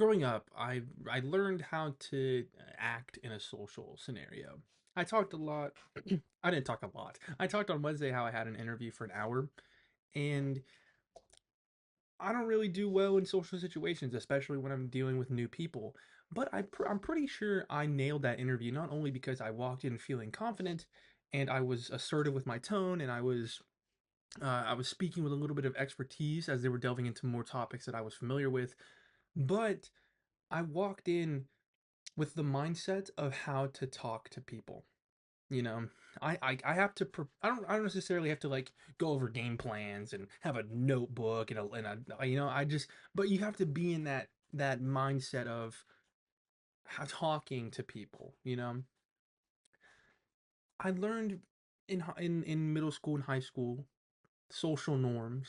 growing up, I learned how to act in a social scenario. I talked a lot. I didn't talk a lot. I talked on Wednesday how I had an interview for an hour, and I don't really do well in social situations, especially when I'm dealing with new people. But I'm pretty sure I nailed that interview, not only because I walked in feeling confident and I was assertive with my tone and I was speaking with a little bit of expertise as they were delving into more topics that I was familiar with, but I walked in with the mindset of how to talk to people. You know, I have to I don't necessarily have to like go over game plans and have a notebook and you know I just but you have to be in that mindset of how talking to people. You know, I learned in middle school and high school social norms,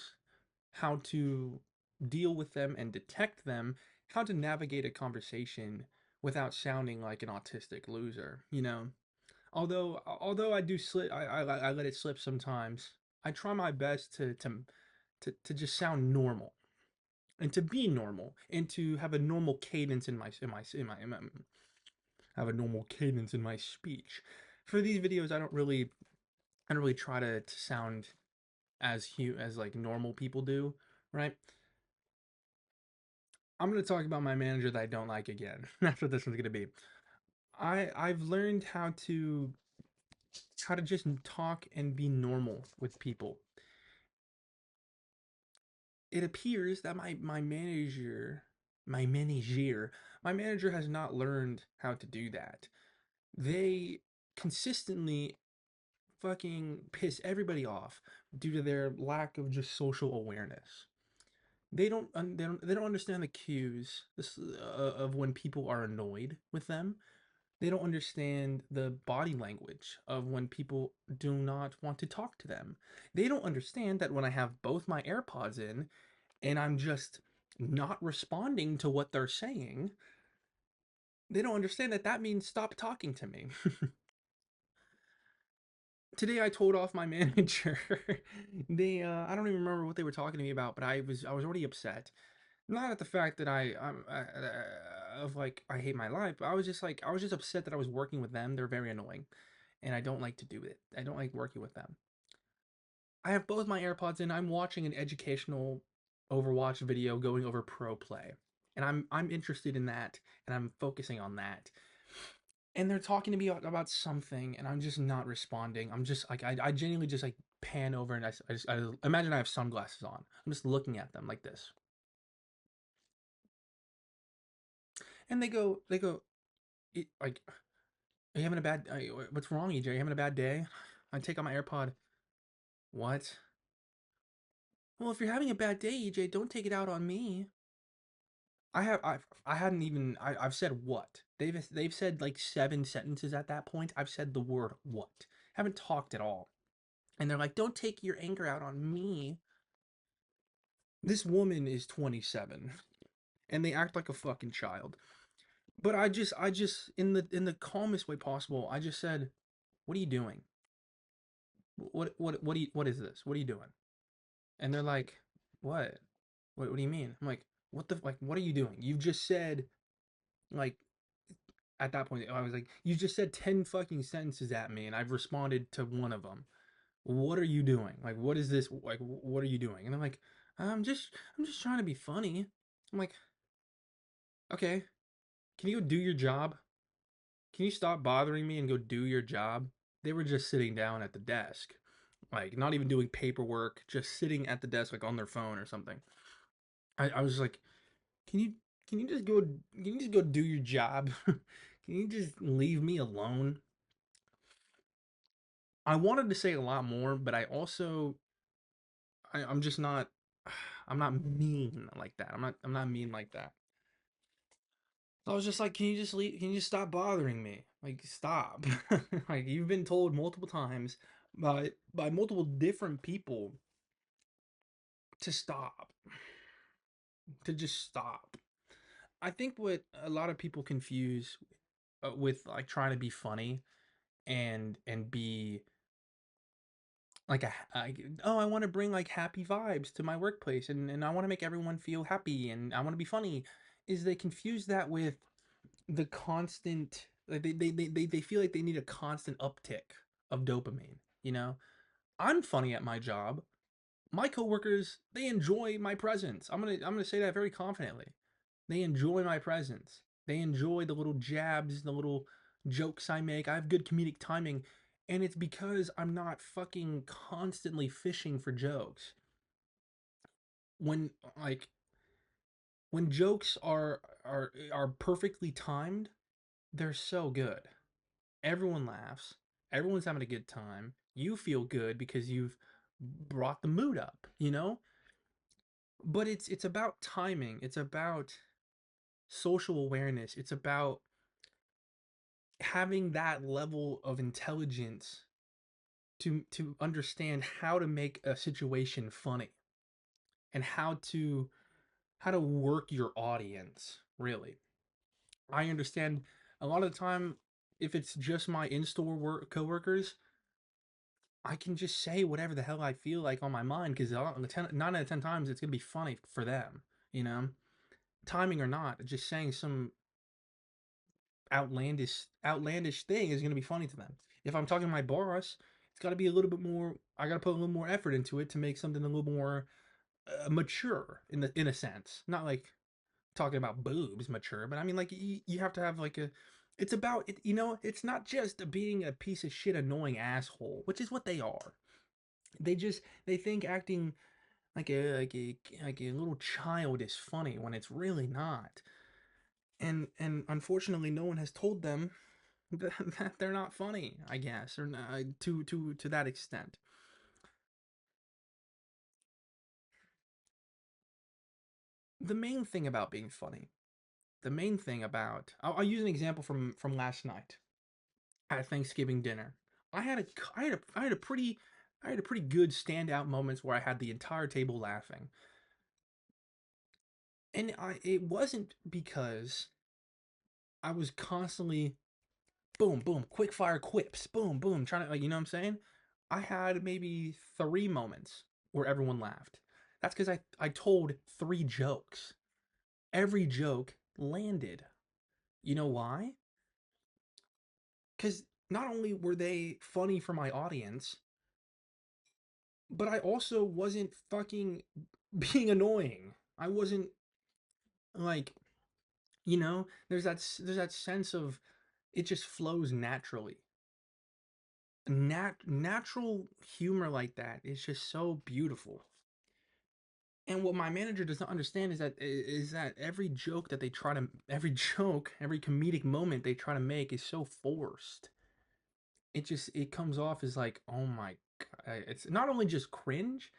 how to deal with them and detect them, how to navigate a conversation without sounding like an autistic loser. You know, although I do slip, I let it slip sometimes. I try my best to just sound normal and to be normal and to have a normal cadence in my have a normal cadence in my speech. For these videos, I don't really try to sound as like normal people do, right? I'm gonna talk about my manager that I don't like again. That's what this one's gonna be. I've learned how to just talk and be normal with people. It appears that my manager, my manager has not learned how to do that. They consistently fucking piss everybody off due to their lack of just social awareness. They don't understand the cues of when people are annoyed with them. They don't understand the body language of when people do not want to talk to them. They don't understand that when I have both my AirPods in and I'm just not responding to what they're saying, they don't understand that that means stop talking to me. Today I told off my manager. I don't even remember what they were talking to me about, but I was already upset. Not at the fact that of like I hate my life, but I was just upset that I was working with them. They're very annoying, and I don't like to do it. I don't like working with them. I have both my AirPods in. I'm watching an educational Overwatch video going over pro play, and I'm interested in that, and I'm focusing on that. And they're talking to me about something, and I'm just not responding. I'm just like I genuinely just like pan over, and I imagine I have sunglasses on. I'm just looking at them like this, and they go, like, are you having a bad? What's wrong, EJ? Are you having a bad day? I take out my AirPod. What? Well, if you're having a bad day, EJ, don't take it out on me. I hadn't even I've said what. They've said like 7 sentences at that point. I've said the word what. Haven't talked at all. And they're like, "Don't take your anger out on me." This woman is 27 and they act like a fucking child. But I just in the calmest way possible, I just said, "What are you doing? What is this? What are you doing?" And they're like, "What? What do you mean?" I'm like, "What the like what are you doing? You've just said like at that point I was like, "You just said 10 fucking sentences at me and I've responded to one of them. What are you doing? Like what is this? Like what are you doing?" And I'm like, I'm just trying to be funny." I'm like, "Okay, can you go do your job? Can you stop bothering me and go do your job?" They were just sitting down at the desk, like not even doing paperwork, just sitting at the desk like on their phone or something. I was like, can you can you just go do your job? Can you just leave me alone? I wanted to say a lot more, but I'm just not I'm not mean like that. I'm not mean like that. I was just like, can you just leave, can you just stop bothering me? Like stop. Like you've been told multiple times by multiple different people to stop. To just stop. I think what a lot of people confuse with like trying to be funny and be like oh, I want to bring like happy vibes to my workplace and I want to make everyone feel happy and I want to be funny is they confuse that with the constant, like they feel like they need a constant uptick of dopamine, you know? I'm funny at my job. My coworkers, they enjoy my presence. I'm gonna say that very confidently. They enjoy my presence. They enjoy the little jabs, the little jokes I make. I have good comedic timing, and it's because I'm not fucking constantly fishing for jokes. When like when jokes are perfectly timed, they're so good. Everyone laughs. Everyone's having a good time. You feel good because you've brought the mood up, you know? But it's about timing. It's about social awareness. It's about having that level of intelligence to understand how to make a situation funny and how to work your audience, really. I understand a lot of the time if it's just my in-store work coworkers, I can just say whatever the hell I feel like on my mind because 9 out of 10 times it's gonna be funny for them, you know, timing or not. Just saying some outlandish thing is gonna be funny to them. If I'm talking to my boss, it's got to be a little bit more. I got to put a little more effort into it to make something a little more mature in a sense. Not like talking about boobs mature, but I mean like you have to have like a. It's about it, you know. It's not just being a piece of shit, annoying asshole, which is what they are. They think acting like a little child is funny when it's really not. And unfortunately, no one has told them that they're not funny. I guess, or not, to that extent. The main thing about being funny, the main thing about I'll use an example from last night at Thanksgiving dinner. I had a I had a pretty good standout moments where I had the entire table laughing, and it wasn't because I was constantly boom boom quick fire quips boom boom trying to like, you know what I'm saying. I had maybe 3 moments where everyone laughed. That's because I told 3 jokes. Every joke landed. You know why? Because not only were they funny for my audience, but I also wasn't fucking being annoying. I wasn't like, there's that sense of it just flows naturally. Natural humor like that is just so beautiful. And what my manager does not understand is that every joke, every comedic moment they try to make is so forced. It comes off as like, oh my god, it's not only just cringe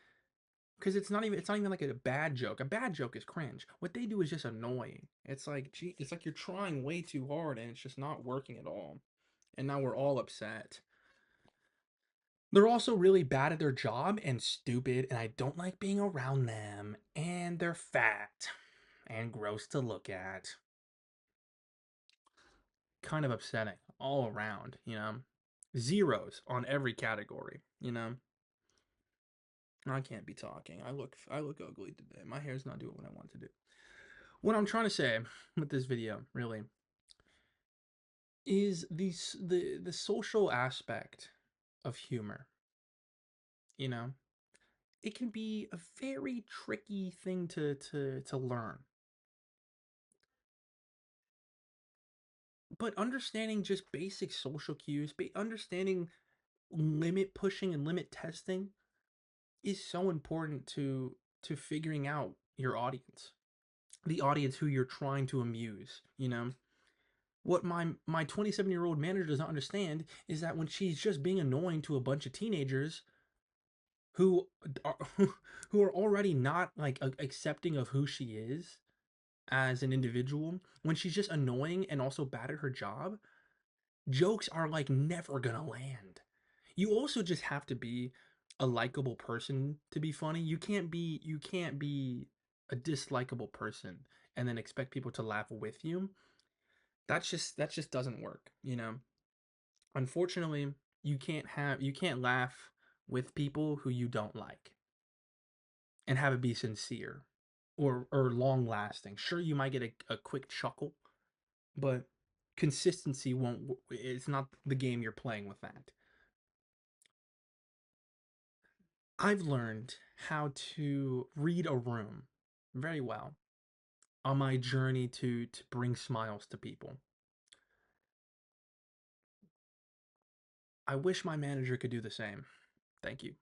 because it's not even like a bad joke. A bad joke is cringe. What they do is just annoying. It's like, gee, it's like you're trying way too hard and it's just not working at all. And now we're all upset. They're also really bad at their job and stupid, and I don't like being around them. And they're fat and gross to look at. Kind of upsetting all around, you know? Zeros on every category, you know? I can't be talking. I look ugly today. My hair's not doing what I want to do. What I'm trying to say with this video, really, is the social aspect of humor, you know? It can be a very tricky thing to learn. But understanding just basic social cues, understanding limit pushing and limit testing is so important to figuring out your audience. The audience who you're trying to amuse, you know? What my 27-year-old manager does not understand is that when she's just being annoying to a bunch of teenagers who are who are already not like accepting of who she is as an individual, when she's just annoying and also bad at her job, jokes are like never gonna land. You also just have to be a likable person to be funny. You can't be a dislikable person and then expect people to laugh with you. That just doesn't work, you know. Unfortunately, you can't laugh with people who you don't like and have it be sincere. or long lasting. Sure, you might get a quick chuckle, but consistency won't. It's not the game you're playing with that. I've learned how to read a room very well on my journey to bring smiles to people. I wish my manager could do the same. Thank you.